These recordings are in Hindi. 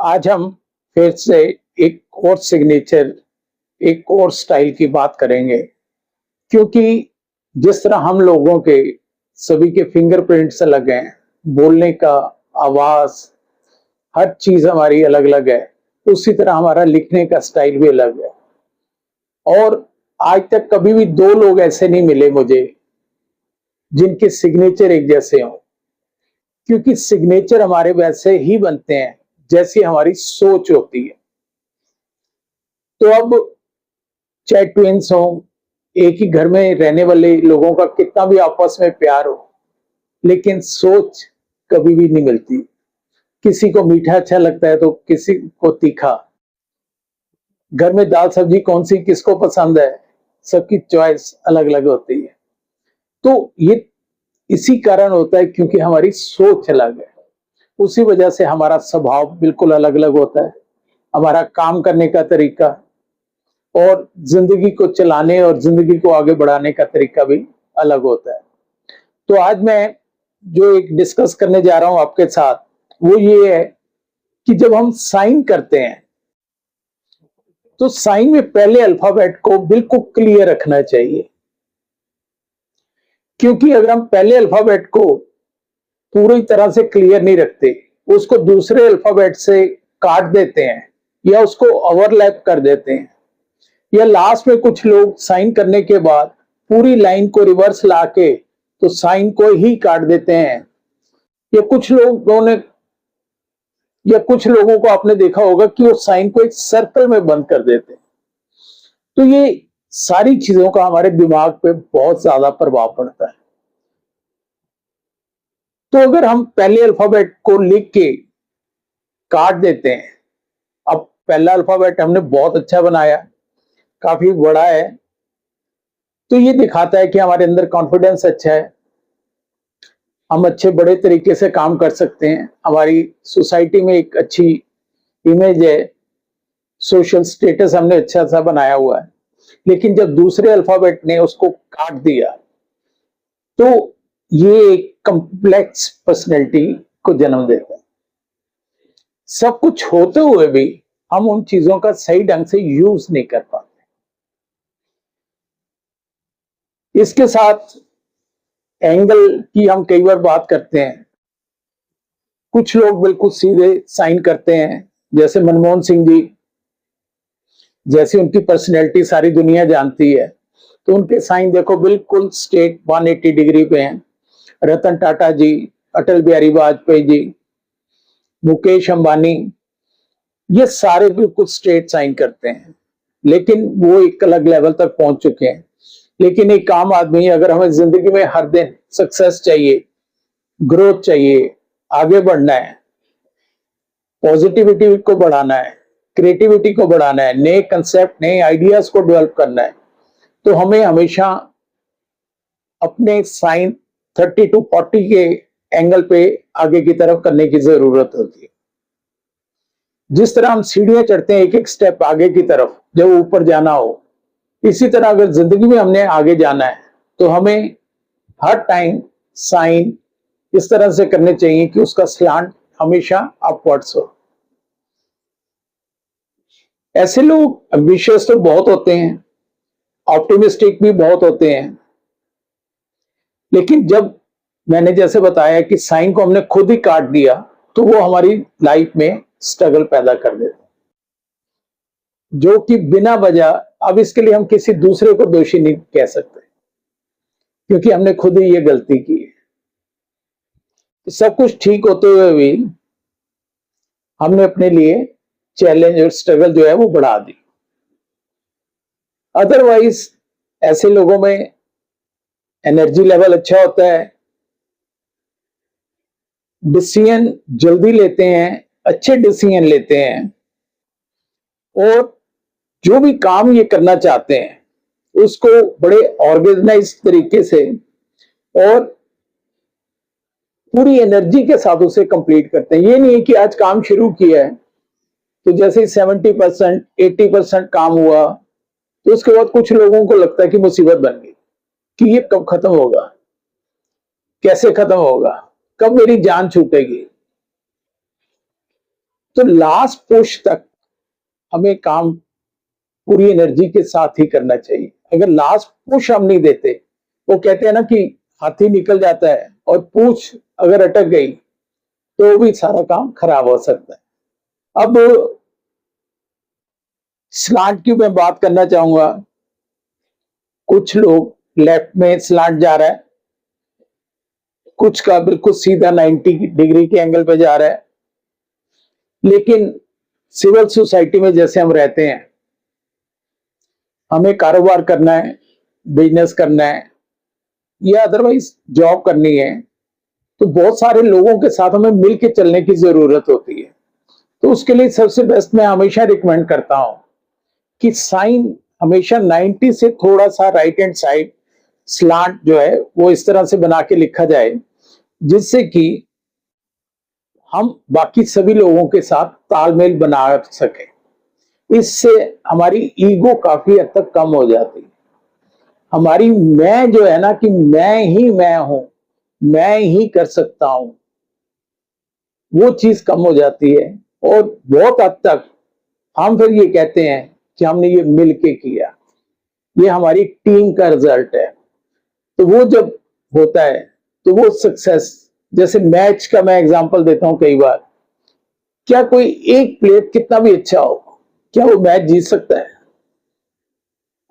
आज हम फिर से एक और सिग्नेचर, एक और स्टाइल की बात करेंगे, क्योंकि जिस तरह हम लोगों के सभी के फिंगरप्रिंट्स अलग हैं, बोलने का आवाज, हर चीज हमारी अलग अलग है। उसी तरह हमारा लिखने का स्टाइल भी अलग है। और आज तक कभी भी दो लोग ऐसे नहीं मिले मुझे जिनके सिग्नेचर एक जैसे हों, क्योंकि सिग्नेचर हमारे वैसे ही बनते हैं जैसी हमारी सोच होती है। तो अब चाहे ट्विंस हो, एक ही घर में रहने वाले लोगों का कितना भी आपस में प्यार हो, लेकिन सोच कभी भी नहीं मिलती। किसी को मीठा अच्छा लगता है तो किसी को तीखा। घर में दाल सब्जी कौन सी किसको पसंद है, सबकी चॉइस अलग अलग होती है। तो ये इसी कारण होता है क्योंकि हमारी सोच अलग है। उसी वजह से हमारा स्वभाव बिल्कुल अलग अलग होता है, हमारा काम करने का तरीका और जिंदगी को चलाने और जिंदगी को आगे बढ़ाने का तरीका भी अलग होता है। तो आज मैं जो एक डिस्कस करने जा रहा हूं आपके साथ, वो ये है कि जब हम साइन करते हैं तो साइन में पहले अल्फाबेट को बिल्कुल क्लियर रखना चाहिए, क्योंकि अगर हम पहले अल्फाबेट को पूरी तरह से क्लियर नहीं रखते, उसको दूसरे अल्फाबेट से काट देते हैं या उसको ओवरलैप कर देते हैं, या लास्ट में कुछ लोग साइन करने के बाद पूरी लाइन को रिवर्स लाके तो साइन को ही काट देते हैं, या कुछ लोगों को आपने देखा होगा कि वो साइन को एक सर्कल में बंद कर देते हैं। तो ये सारी चीजों का हमारे दिमाग पे बहुत ज्यादा प्रभाव पड़ता है। तो अगर हम पहले अल्फाबेट को लिख के काट देते हैं, अब पहला अल्फाबेट हमने बहुत अच्छा बनाया, काफी बड़ा है, तो ये दिखाता है कि हमारे अंदर कॉन्फिडेंस अच्छा है, हम अच्छे बड़े तरीके से काम कर सकते हैं, हमारी सोसाइटी में एक अच्छी इमेज है, सोशल स्टेटस हमने अच्छा सा बनाया हुआ है। लेकिन जब दूसरे अल्फाबेट ने उसको काट दिया तो ये एक कॉम्प्लेक्स पर्सनैलिटी को जन्म देता है। सब कुछ होते हुए भी हम उन चीजों का सही ढंग से यूज नहीं कर पाते। इसके साथ एंगल की हम कई बार बात करते हैं। कुछ लोग बिल्कुल सीधे साइन करते हैं, जैसे मनमोहन सिंह जी, जैसी उनकी पर्सनैलिटी सारी दुनिया जानती है, तो उनके साइन देखो बिल्कुल स्ट्रेट 180 डिग्री पे हैं। रतन टाटा जी, अटल बिहारी वाजपेयी जी, मुकेश अंबानी, ये सारे बिल्कुल स्ट्रेट साइन करते हैं, लेकिन वो एक अलग लेवल तक पहुंच चुके हैं। लेकिन एक आम आदमी, अगर हमें जिंदगी में हर दिन सक्सेस चाहिए, ग्रोथ चाहिए, आगे बढ़ना है, पॉजिटिविटी को बढ़ाना है, क्रिएटिविटी को बढ़ाना है, नए कंसेप्ट, नए आइडियाज को डेवलप करना है, तो हमें हमेशा अपने साइन 30 to 40 के एंगल पे आगे की तरफ करने की जरूरत होती है। जिस तरह हम सीढ़ियां चढ़ते हैं एक एक स्टेप आगे की तरफ जब ऊपर जाना हो, इसी तरह अगर जिंदगी में हमने आगे जाना है तो हमें हर टाइम साइन इस तरह से करने चाहिए कि उसका स्लांट हमेशा अपवर्ड्स हो। ऐसे लोग एम्बिशियस तो बहुत होते हैं, ऑप्टिमिस्टिक भी बहुत होते हैं, लेकिन जब मैंने जैसे बताया कि साइन को हमने खुद ही काट दिया तो वो हमारी लाइफ में स्ट्रगल पैदा कर देता है, जो कि बिना वजह, अब इसके लिए हम किसी दूसरे को दोषी नहीं कह सकते, क्योंकि हमने खुद ही ये गलती की है। सब कुछ ठीक होते हुए भी हमने अपने लिए चैलेंज और स्ट्रगल जो है वो बढ़ा दी। अदरवाइज ऐसे लोगों में एनर्जी लेवल अच्छा होता है, डिसीजन जल्दी लेते हैं, अच्छे डिसीजन लेते हैं, और जो भी काम ये करना चाहते हैं उसको बड़े ऑर्गेनाइज तरीके से और पूरी एनर्जी के साथ उसे कंप्लीट करते हैं। ये नहीं है कि आज काम शुरू किया है तो जैसे 70% 80% काम हुआ तो उसके बाद कुछ लोगों को लगता है कि मुसीबत बन गई, कि ये कब खत्म होगा, कैसे खत्म होगा, कब मेरी जान छूटेगी। तो लास्ट पुश तक हमें काम पूरी एनर्जी के साथ ही करना चाहिए। अगर लास्ट पुश हम नहीं देते, वो कहते हैं ना कि हाथी निकल जाता है और पूछ अगर अटक गई तो भी सारा काम खराब हो सकता है। अब स्लांट की मैं बात करना चाहूंगा। कुछ लोग लेफ्ट में स्लांट जा रहा है, कुछ का बिल्कुल सीधा 90 डिग्री के एंगल पे जा रहा है। लेकिन सिविल सोसाइटी में जैसे हम रहते हैं, हमें कारोबार करना है, बिजनेस करना है या अदरवाइज जॉब करनी है, तो बहुत सारे लोगों के साथ हमें मिलके चलने की जरूरत होती है। तो उसके लिए सबसे बेस्ट मैं हमेशा रिकमेंड करता हूं कि साइन हमेशा 90 से थोड़ा सा राइट हैंड साइड स्लांट जो है वो इस तरह से बना के लिखा जाए, जिससे कि हम बाकी सभी लोगों के साथ तालमेल बना सके। इससे हमारी ईगो काफी हद तक कम हो जाती है। हमारी मैं जो है ना कि मैं ही मैं हूं, मैं ही कर सकता हूं, वो चीज कम हो जाती है। और बहुत हद तक हम फिर ये कहते हैं कि हमने ये मिल के किया, ये हमारी टीम का रिजल्ट है। तो वो जब होता है तो वो सक्सेस, जैसे मैच का मैं एग्जांपल देता हूं कई बार, क्या कोई एक प्लेयर कितना भी अच्छा हो, क्या वो मैच जीत सकता है?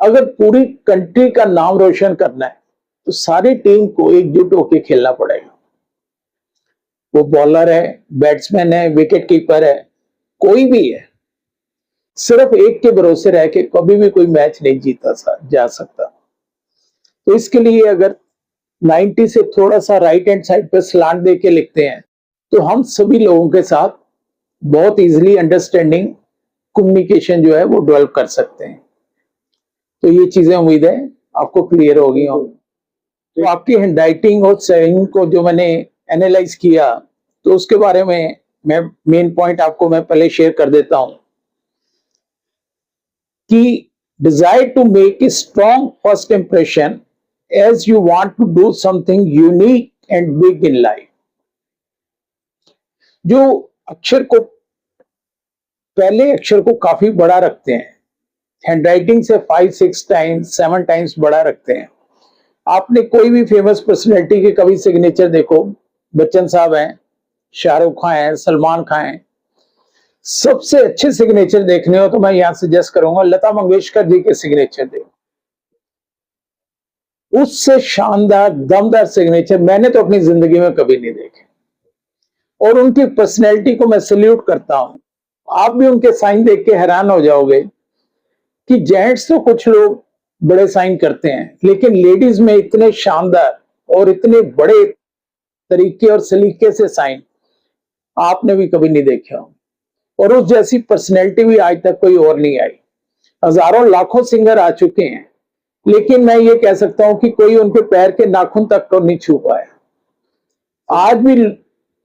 अगर पूरी कंट्री का नाम रोशन करना है तो सारी टीम को एकजुट होकर खेलना पड़ेगा। वो बॉलर है, बैट्समैन है, विकेट कीपर है, कोई भी है। सिर्फ एक के भरोसे रह के कभी भी कोई मैच नहीं जीता जा सकता। तो इसके लिए अगर 90 से थोड़ा सा राइट हैंड साइड पे स्लांट दे के लिखते हैं तो हम सभी लोगों के साथ बहुत इजीली अंडरस्टैंडिंग कम्युनिकेशन जो है वो डेवलप कर सकते हैं। तो ये चीजें उम्मीद है आपको क्लियर हो गई होंगी। तो आपकी हैंडराइटिंग और स्पेलिंग को जो मैंने एनालाइज किया, तो उसके बारे में मैं मेन पॉइंट आपको मैं पहले शेयर कर देता हूं कि desire to make a strong first impression as you want to do something unique and big in life। जो अक्षर को पहले अक्षर को काफी बड़ा रखते हैं, हैंडराइटिंग से 5-6 टाइम्स 7 टाइम्स बड़ा रखते हैं। आपने कोई भी फेमस पर्सनैलिटी के कभी सिग्नेचर देखो, बच्चन साहब हैं, शाहरुख खान हैं, सलमान खान हैं। सबसे अच्छे सिग्नेचर देखने हो तो मैं यहां सजेस्ट करूंगा लता मंगेशकर जी के सिग्नेचर देखो। उससे शानदार दमदार सिग्नेचर मैंने तो अपनी जिंदगी में कभी नहीं देखे। और उनकी पर्सनैलिटी को मैं सल्यूट करता हूं। आप भी उनके साइन देख के हैरान हो जाओगे कि जेंट्स तो कुछ लोग बड़े साइन करते हैं, लेकिन लेडीज में इतने शानदार और इतने बड़े तरीके और सलीके से साइन आपने भी कभी नहीं देखे होंगे। और उस जैसी पर्सनैलिटी भी आज तक कोई और नहीं आई। हजारों लाखों सिंगर आ चुके हैं, लेकिन मैं ये कह सकता हूं कि कोई उनके पैर के नाखून तक को नहीं छू पाया। आज भी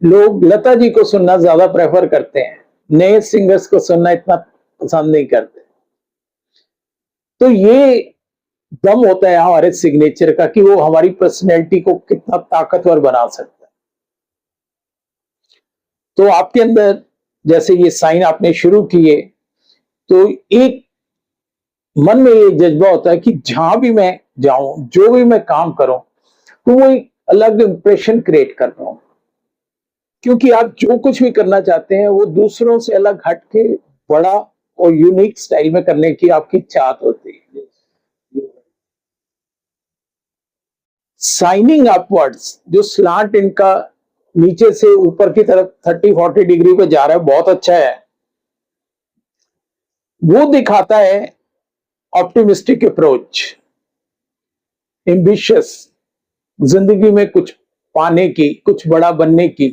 लोग लता जी को सुनना ज्यादा प्रेफर करते हैं, नए सिंगर्स को सुनना इतना पसंद नहीं करते। तो ये दम होता है हमारे सिग्नेचर का कि वो हमारी पर्सनैलिटी को कितना ताकतवर बना सकता है। तो आपके अंदर जैसे ये साइन आपने शुरू किए, तो एक मन में ये जज्बा होता है कि जहां भी मैं जाऊं, जो भी मैं काम करूं, तो वो एक अलग इंप्रेशन क्रिएट कर रहा हूं। क्योंकि आप जो कुछ भी करना चाहते हैं वो दूसरों से अलग हट के बड़ा और यूनिक स्टाइल में करने की आपकी चाहत होती है। साइनिंग अपवर्ड्स, जो स्लांट इनका नीचे से ऊपर की तरफ 30-40 डिग्री पे जा रहा है, बहुत अच्छा है। वो दिखाता है ऑप्टिमिस्टिक अप्रोच, एम्बिशियस, जिंदगी में कुछ पाने की, कुछ बड़ा बनने की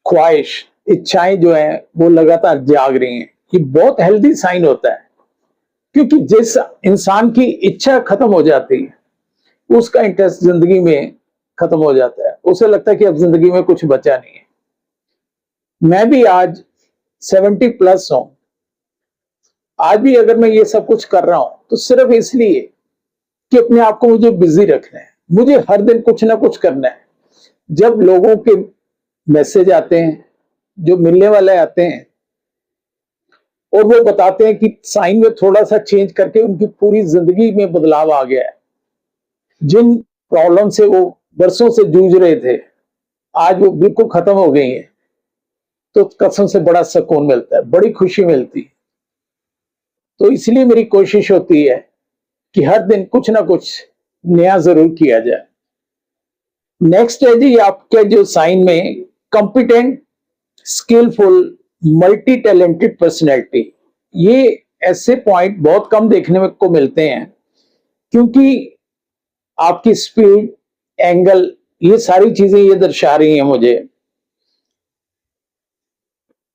ख्वाहिश, इच्छाएं जो है वो लगातार जाग रही हैं। ये बहुत हेल्दी साइन होता है, क्योंकि जिस इंसान की इच्छा खत्म हो जाती है उसका इंटरेस्ट जिंदगी में खत्म हो जाता है। उसे लगता है कि अब जिंदगी में कुछ बचा नहीं है। मैं भी आज 70+ हूं। आज भी अगर मैं ये सब कुछ कर रहा हूं तो सिर्फ इसलिए कि अपने आप को मुझे बिजी रखना है, मुझे हर दिन कुछ ना कुछ करना है। जब लोगों के मैसेज आते हैं, जो मिलने वाले आते हैं, और वो बताते हैं कि साइन में थोड़ा सा चेंज करके उनकी पूरी जिंदगी में बदलाव आ गया है। जिन प्रॉब्लम से वो बरसों से जूझ रहे थे, आज वो बिल्कुल खत्म हो गई है। तो कसम से बड़ा सुकून मिलता है, बड़ी खुशी मिलती है। तो इसलिए मेरी कोशिश होती है कि हर दिन कुछ ना कुछ नया जरूर किया जाए। नेक्स्ट है जी आपके जो साइन में competent, skilful, multi talented personality. ये ऐसे पॉइंट बहुत कम देखने में को मिलते हैं, क्योंकि आपकी स्पीड, एंगल, ये सारी चीजें ये दर्शा रही हैं मुझे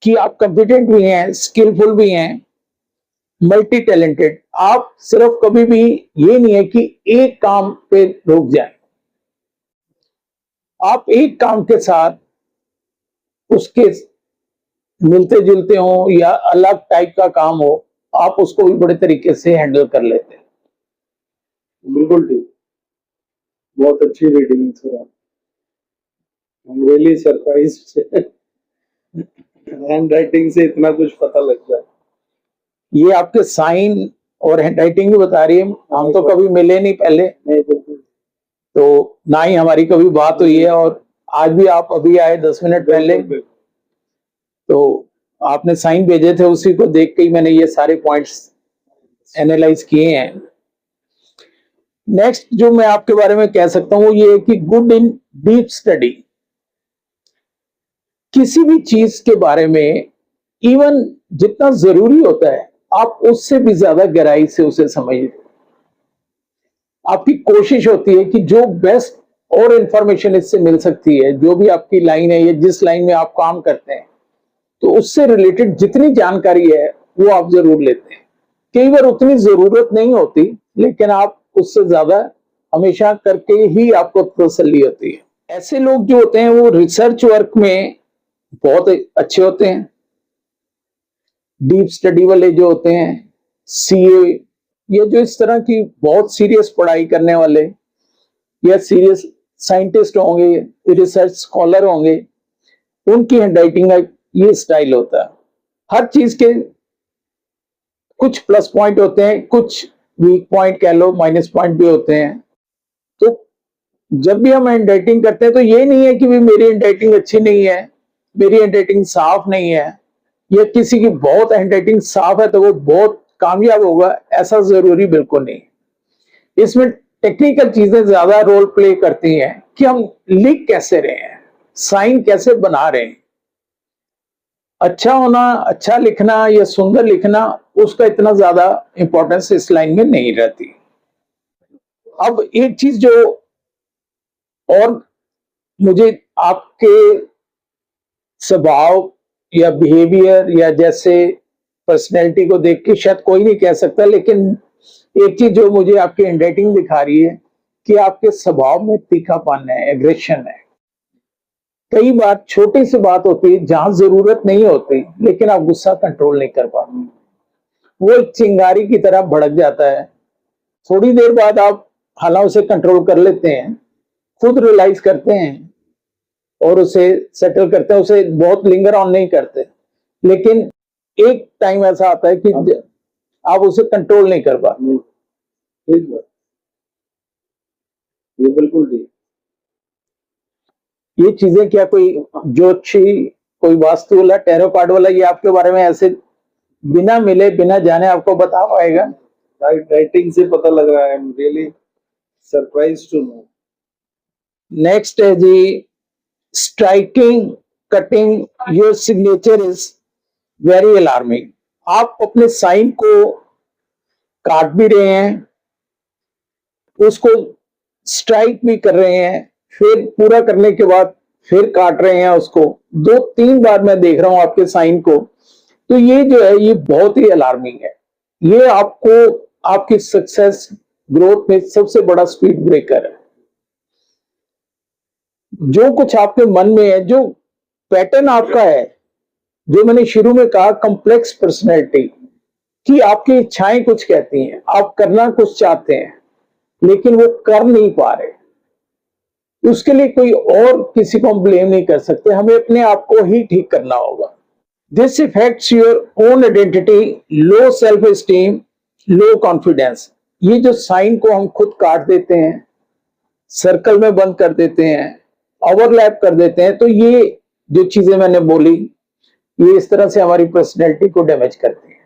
कि आप कॉम्पिटेंट भी हैं, स्किलफुल भी हैं, मल्टी टैलेंटेड। आप सिर्फ कभी भी ये नहीं है कि एक काम पे रुक जाए। आप एक काम के साथ उसके मिलते जुलते हो या अलग टाइप का काम हो, आप उसको भी बड़े तरीके से हैंडल कर लेते हैं। बिल्कुल ठीक, बहुत अच्छी रीडिंग सर। हम रियली सरप्राइज्ड, हैंड राइटिंग से इतना कुछ पता लग जाए। ये आपके साइन और हैंड राइटिंग भी बता रही है। हम तो कभी मिले नहीं पहले, नहीं बिल्कुल, तो ना ही हमारी कभी बात हुई है, और आज भी आप अभी आए 10 मिनट पहले, तो आपने साइन भेजे थे, उसी को देख के ही मैंने ये सारे पॉइंट्स एनालाइज किए हैं। नेक्स्ट जो मैं आपके बारे में कह सकता हूं वो ये है कि गुड इन डीप स्टडी। किसी भी चीज के बारे में इवन जितना जरूरी होता है, आप उससे भी ज्यादा गहराई से उसे समझिए। आपकी कोशिश होती है कि जो बेस्ट और इंफॉर्मेशन इससे मिल सकती है, जो भी आपकी लाइन है या जिस लाइन में आप काम करते हैं, तो उससे रिलेटेड जितनी जानकारी है वो आप जरूर लेते हैं। कई बार उतनी जरूरत नहीं होती, लेकिन आप उससे ज्यादा हमेशा करके ही आपको तसल्ली होती है। ऐसे लोग जो होते हैं वो रिसर्च वर्क में बहुत अच्छे होते हैं। डीप स्टडी वाले जो होते हैं, सीए, ये जो इस तरह की बहुत सीरियस पढ़ाई करने वाले या सीरियस साइंटिस्ट होंगे, रिसर्च स्कॉलर होंगे, उनकी हैंडराइटिंग का ये स्टाइल होता है। हर चीज के कुछ प्लस पॉइंट होते हैं, कुछ वीक पॉइंट कह लो, माइनस पॉइंट भी होते हैं। तो जब भी हम हैंडराइटिंग करते हैं तो ये नहीं है कि भी मेरी हैंडराइटिंग अच्छी नहीं है, मेरी हैंडराइटिंग साफ नहीं है, या किसी की बहुत हैंडराइटिंग साफ है तो वो बहुत कामयाब होगा, ऐसा जरूरी बिल्कुल नहीं। इसमें टेक्निकल चीजें ज्यादा रोल प्ले करती हैं कि हम लिख कैसे रहे हैं, साइन कैसे बना रहे हैं। अच्छा होना, अच्छा लिखना या सुंदर लिखना, उसका इतना ज्यादा इंपॉर्टेंस इस लाइन में नहीं रहती। अब एक चीज जो और मुझे आपके स्वभाव या बिहेवियर या जैसे पर्सनैलिटी को देख के शायद कोई नहीं कह सकता, लेकिन एक चीज जो मुझे आपकी हैंडराइटिंग दिखा रही है कि आपके स्वभाव में तीखापन है, एग्रेशन है। कई बार छोटी सी बात होती है जहां जरूरत नहीं होती, लेकिन आप गुस्सा कंट्रोल नहीं कर पाते, वो एक चिंगारी की तरह भड़क जाता है। थोड़ी देर बाद आप हालांकि उसे कंट्रोल कर लेते हैं, खुद रियलाइज करते हैं और उसे सेटल करते हैं, उसे बहुत लिंगर ऑन नहीं करते, लेकिन एक टाइम ऐसा आता है कि आप उसे कंट्रोल नहीं कर पाते। ये बिल्कुल ठीक। ये चीजें क्या कोई ज्योतिषी, कोई वास्तु वाला, टैरो कार्ड वाला ये आपके बारे में ऐसे बिना मिले बिना जाने आपको बता पाएगा? राइटिंग से पता लग रहा है। I am really surprised to know. Next है जी striking, cutting your signature is very alarming. आप अपने साइन को काट भी रहे हैं, उसको स्ट्राइक भी कर रहे हैं, फिर पूरा करने के बाद फिर काट रहे हैं उसको। 2-3 बार मैं देख रहा हूं आपके साइन को। तो ये जो है ये बहुत ही अलार्मिंग है। ये आपको आपकी सक्सेस ग्रोथ में सबसे बड़ा स्पीड ब्रेकर है। जो कुछ आपके मन में है, जो पैटर्न आपका है, जो मैंने शुरू में कहा कॉम्प्लेक्स पर्सनैलिटी, कि आपकी इच्छाएं कुछ कहती हैं, आप करना कुछ चाहते हैं लेकिन वो कर नहीं पा रहे, उसके लिए कोई और किसी को हम ब्लेम नहीं कर सकते, हमें अपने आप को ही ठीक करना होगा। This effects your own identity, low self esteem, low confidence. ये जो साइन को हम खुद काट देते हैं, सर्कल में बंद कर देते हैं, ओवरलैप कर देते हैं, तो ये जो चीजें मैंने बोली ये इस तरह से हमारी पर्सनैलिटी को डैमेज करती है।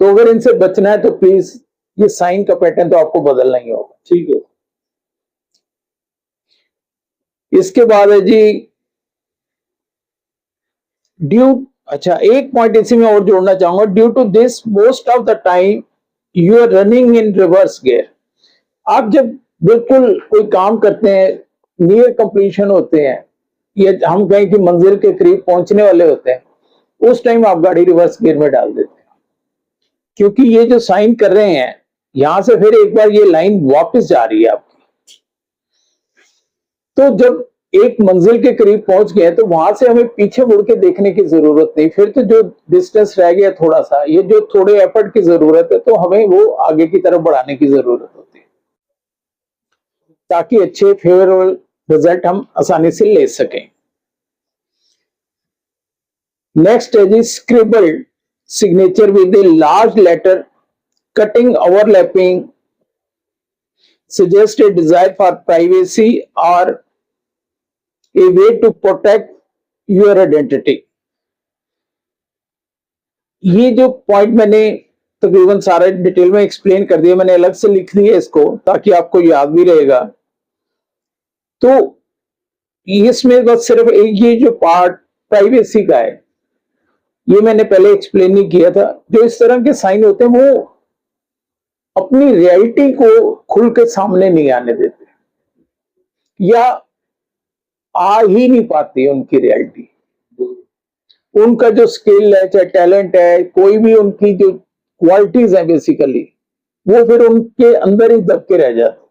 तो अगर इनसे बचना है तो प्लीज ये साइन का पैटर्न तो आपको बदलना ही होगा। ठीक है। इसके बाद है जी अच्छा, एक पॉइंट इसी में और जोड़ना चाहूंगा। Due to this most of the time you are running in reverse gear. आप जब बिल्कुल कोई काम करते हैं, नियर कंप्लीशन होते हैं, या हम कहें कि मंजिल के करीब पहुंचने वाले होते हैं, उस टाइम आप गाड़ी रिवर्स गियर में डाल देते हैं, क्योंकि ये जो साइन कर रहे हैं यहां से फिर एक बार ये लाइन वापस जा रही है आपकी। तो जब एक मंजिल के करीब पहुंच गए तो वहां से हमें पीछे मुड़ के देखने की जरूरत नहीं। फिर तो जो डिस्टेंस रह गया थोड़ा सा, ये जो थोड़े एफर्ट की जरूरत है, तो हमें वो आगे की तरफ बढ़ाने की जरूरत होती है, ताकि अच्छे फेवरेबल रिजल्ट हम आसानी से ले सकें। नेक्स्ट है जी स्क्रिबल्ड signature with a large letter, cutting, overlapping, suggest a desire for privacy or a way to protect your identity। ये जो पॉइंट मैंने तकरीबन सारा डिटेल में एक्सप्लेन कर दिया, मैंने अलग से लिख दिया इसको ताकि आपको याद भी रहेगा। तो इसमें बस सिर्फ एक ये जो पार्ट प्राइवेसी का है, ये मैंने पहले एक्सप्लेन नहीं किया था। जो इस तरह के साइन होते हैं वो अपनी रियलिटी को खुल के सामने नहीं आने देते, या आ ही नहीं पाती उनकी रियलिटी। उनका जो स्किल है, चाहे टैलेंट है, कोई भी उनकी जो क्वालिटीज है बेसिकली, वो फिर उनके अंदर ही दब के रह जाते।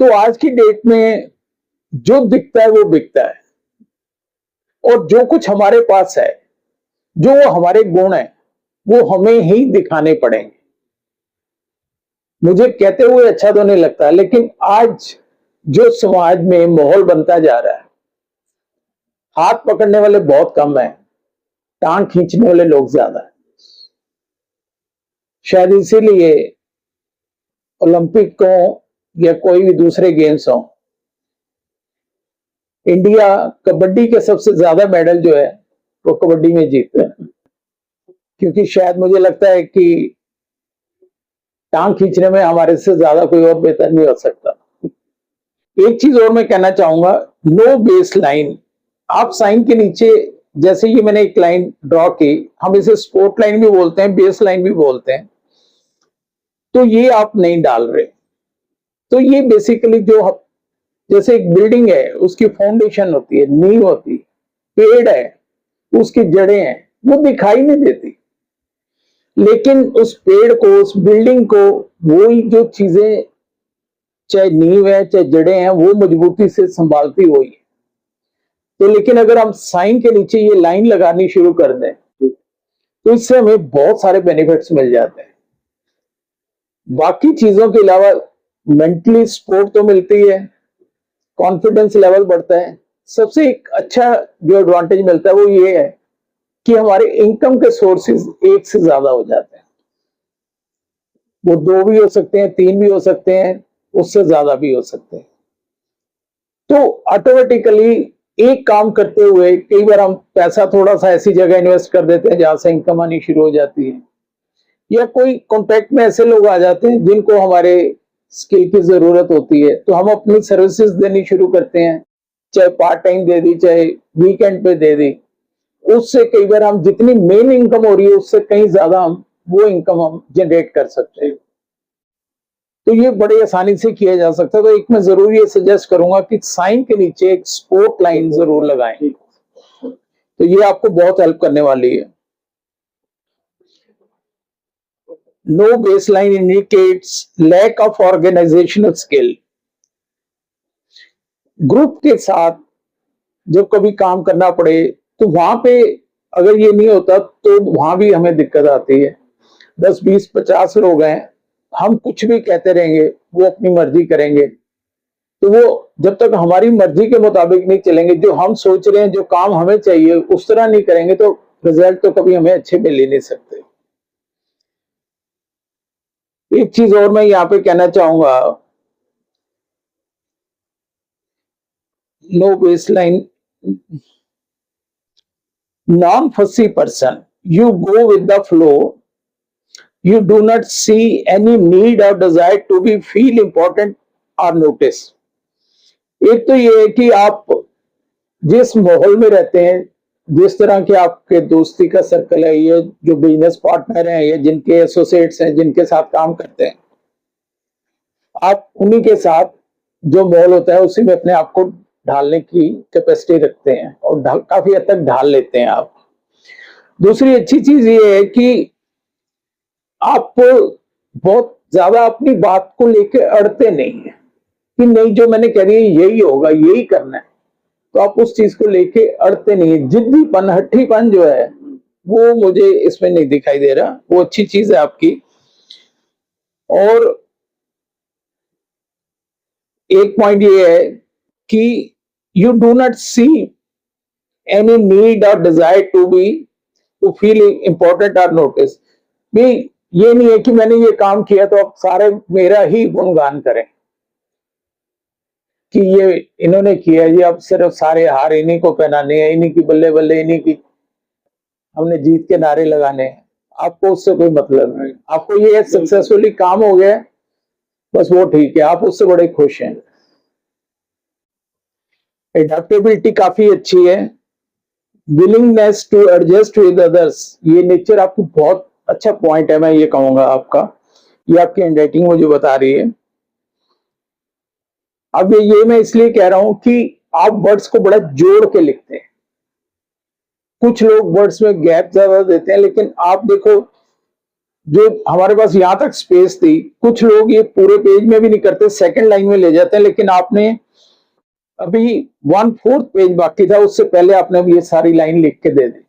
तो आज की डेट में जो दिखता है वो बिकता है, और जो कुछ हमारे पास है, जो हमारे गुण है, वो हमें ही दिखाने पड़ेंगे। मुझे कहते हुए अच्छा तो नहीं लगता, लेकिन आज जो समाज में माहौल बनता जा रहा है, हाथ पकड़ने वाले बहुत कम है, टांग खींचने वाले लोग ज्यादा है। शायद इसीलिए ओलंपिक हो या कोई भी दूसरे गेम्स हो, इंडिया कबड्डी के सबसे ज्यादा मेडल जो है वो कबड्डी में जीतता है, क्योंकि शायद मुझे लगता है कि टांग खींचने में हमारे से ज्यादा कोई और बेहतर नहीं हो सकता। एक चीज और मैं कहना चाहूंगा, नो बेस लाइन। आप साइन के नीचे जैसे ये मैंने एक लाइन ड्रॉ की, हम इसे स्पोर्ट लाइन भी बोलते हैं, बेस लाइन भी बोलते हैं, तो ये आप नहीं डाल रहे। तो ये बेसिकली जो जैसे एक बिल्डिंग है, उसकी फाउंडेशन होती है, नींव होती है, पेड़ है, उसकी जड़ें हैं, वो दिखाई नहीं देती, लेकिन उस पेड़ को, उस बिल्डिंग को, वही जो चीजें, चाहे नींव है चाहे जड़ें हैं, वो मजबूती से संभालती वही है। तो लेकिन अगर हम साइन के नीचे ये लाइन लगानी शुरू कर दें तो इससे हमें बहुत सारे बेनिफिट्स मिल जाते हैं। बाकी चीजों के अलावा मेंटली सपोर्ट तो मिलती है, कॉन्फिडेंस लेवल बढ़ता है। सबसे एक अच्छा जो एडवांटेज मिलता है वो ये है कि हमारे इनकम के सोर्सेज एक से ज्यादा हो जाते हैं। वो 2 भी हो सकते हैं, 3 भी हो सकते हैं, उससे ज्यादा भी हो सकते हैं। तो ऑटोमेटिकली एक काम करते हुए कई बार हम पैसा थोड़ा सा ऐसी जगह इन्वेस्ट कर देते हैं जहां से इनकम आनी शुरू हो जाती है, या कोई कॉन्टेक्ट में ऐसे लोग आ जाते हैं जिनको हमारे स्किल की जरूरत होती है, तो हम अपनी सर्विसेज देनी शुरू करते हैं, चाहे पार्ट टाइम दे दी, चाहे वीकेंड पे दे दी। उससे कई बार हम जितनी मेन इनकम हो रही है उससे कहीं ज्यादा हम वो इनकम हम जनरेट कर सकते हैं। तो ये बड़े आसानी से किया जा सकता है। तो एक मैं जरूर ये सजेस्ट करूंगा कि साइन के नीचे एक स्पोर्ट लाइन जरूर लगाएं, तो ये आपको बहुत हेल्प करने वाली है। No baseline indicates lack of organisational skill. Group के साथ जब कभी काम करना पड़े तो वहां पे अगर ये नहीं होता तो वहां भी हमें दिक्कत आती है। 10, 20, 50 लोग हैं, हम कुछ भी कहते रहेंगे, वो अपनी मर्जी करेंगे, तो वो जब तक हमारी मर्जी के मुताबिक नहीं चलेंगे, जो हम सोच रहे हैं, जो काम हमें चाहिए उस तरह नहीं करेंगे, तो रिजल्ट तो कभी हमें अच्छे मिल ही नहीं सकते। एक चीज और मैं यहाँ पे कहना चाहूंगा, नो बेसलाइन, नॉन फसी person, you go with the flow, you do not see any need or desire to be feel important or notice। एक तो ये है कि आप जिस माहौल में रहते हैं, जिस तरह के आपके दोस्ती का सर्कल है, ये जो बिजनेस पार्टनर हैं या जिनके एसोसिएट्स हैं, जिनके साथ काम करते हैं, आप उन्हीं के साथ जो माहौल होता है उसी में अपने आप को ढालने की कैपेसिटी रखते हैं और काफी हद तक ढाल लेते हैं आप। दूसरी अच्छी चीज ये है कि आप बहुत ज्यादा अपनी बात को लेकर अड़ते नहीं है कि नहीं जो मैंने कह रही है यही होगा, यही करना है, तो आप उस चीज को लेके अड़ते नहीं है। जिद्दीपन, हट्ठीपन जो है वो मुझे इसमें नहीं दिखाई दे रहा, वो अच्छी चीज है आपकी। और एक पॉइंट ये है कि you do not see any need और डिजायर टू फील इम्पोर्टेंट और नोटिस। भी ये नहीं है कि मैंने ये काम किया तो अब सारे मेरा ही गुणगान करें कि ये इन्होंने किया, ये अब सिर्फ सारे हार इन्हीं को पहनाने हैं, इन्हीं की बल्ले बल्ले, इन्हीं की हमने जीत के नारे लगाने हैं। आपको उससे कोई मतलब नहीं, आपको ये सक्सेसफुली काम हो गया बस वो ठीक है, आप उससे बड़े खुश हैं। एडेप्टेबिलिटी काफी अच्छी है, willingness to adjust with others, ये नेचर आपको बहुत अच्छा पॉइंट है, मैं ये कहूंगा आपका, ये आपकी हैंडराइटिंग मुझे बता रही है। अब ये मैं इसलिए कह रहा हूं कि आप वर्ड्स को बड़ा जोड़ के लिखते हैं, कुछ लोग वर्ड्स में गैप ज्यादा देते हैं, लेकिन आप देखो जो हमारे पास यहां तक स्पेस थी, कुछ लोग ये पूरे पेज में भी नहीं करते, सेकंड लाइन में ले जाते हैं, लेकिन आपने अभी 1/4 पेज बाकी था, उससे पहले आपने ये सारी लाइन लिख के दे दी।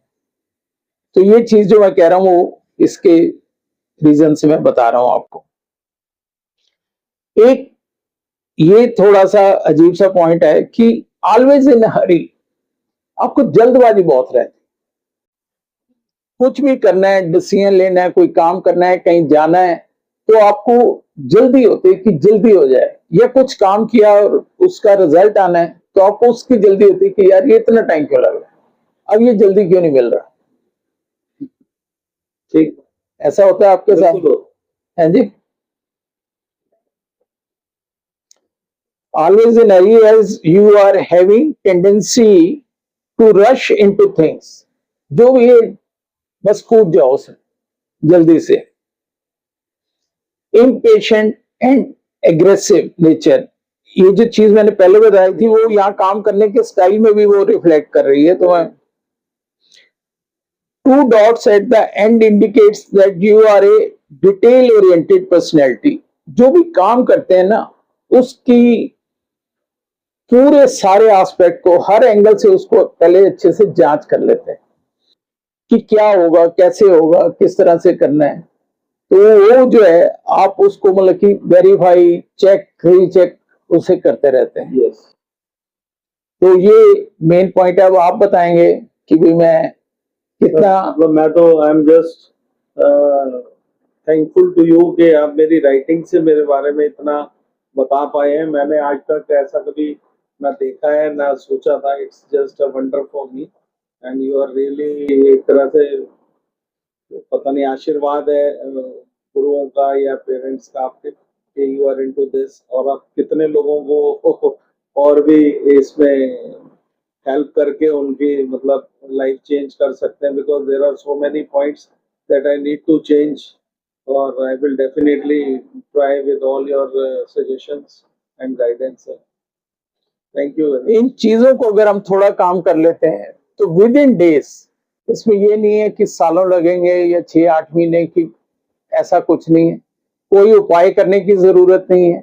तो ये चीज जो मैं कह रहा हूं वो इसके रीजन से मैं बता रहा हूं आपको। एक ये थोड़ा सा अजीब सा पॉइंट है कि ऑलवेज इन हरी, आपको जल्दबाजी बहुत रहती, कुछ भी करना है, डिसीजन लेना है, कोई काम करना है, कहीं जाना है, तो आपको जल्दी होती है कि जल्दी हो जाए, या कुछ काम किया और उसका रिजल्ट आना है तो आपको उसकी जल्दी होती है कि यार ये इतना टाइम क्यों लग रहा है, अब ये जल्दी क्यों नहीं मिल रहा। ठीक, ऐसा होता है आपके साथ? है जी। Always in hurry as you are having tendency to rush into things, जो भी है बस कूद जाओ उसमें जल्दी से। Impatient and aggressive nature, ये जो चीज मैंने पहले बताई थी वो यहाँ काम करने के स्टाइल में भी वो रिफ्लेक्ट कर रही है। तो मैं 2 dots at the end indicates that you are a detail oriented personality, जो भी काम करते हैं ना उसकी पूरे सारे एस्पेक्ट को हर एंगल से उसको पहले अच्छे से जांच कर लेते हैं कि क्या होगा, कैसे होगा, किस तरह से करना है। तो वो जो है आप उसको मतलब कि वेरीफाई, चेक, रीचेक उसे करते रहते हैं। yes. तो ये मेन पॉइंट है। अब आप बताएंगे कि भाई मैं कितना। मतलब मैं तो I am just thankful to you कि आप मेरी राइटिंग से मेरे बारे में इतना बता पाए हैं। मैंने आज तक ऐसा कभी ना देखा है ना सोचा था। It's just a wonder for me and you are really, एक तरह से पता नहीं आशीर्वाद है गुरुओं का या पेरेंट्स का आपके, यू आर इनटू दिस, और आप कितने लोगों को और भी इसमें हेल्प करके उनकी मतलब लाइफ चेंज कर सकते हैं, because there are so many points that I need to change, और I will definitely try with all your suggestions and guidance. Thank you. इन चीजों को अगर हम थोड़ा काम कर लेते हैं तो विद इन डेज, इसमें ये नहीं है कि सालों लगेंगे या 6-8 महीने की, ऐसा कुछ नहीं है। कोई उपाय करने की जरूरत नहीं है,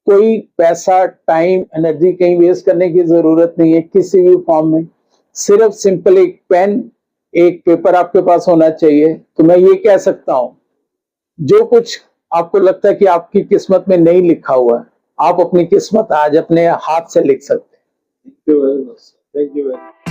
कोई पैसा, टाइम, एनर्जी कहीं वेस्ट करने की जरूरत नहीं है किसी भी फॉर्म में। सिर्फ सिंपल एक पेन, एक पेपर आपके पास होना चाहिए। तो मैं ये कह सकता हूं, जो कुछ आपको लगता है कि आपकी किस्मत में नहीं लिखा हुआ है, आप अपनी किस्मत आज अपने हाथ से लिख सकते हैं। Thank you very much, thank you very much.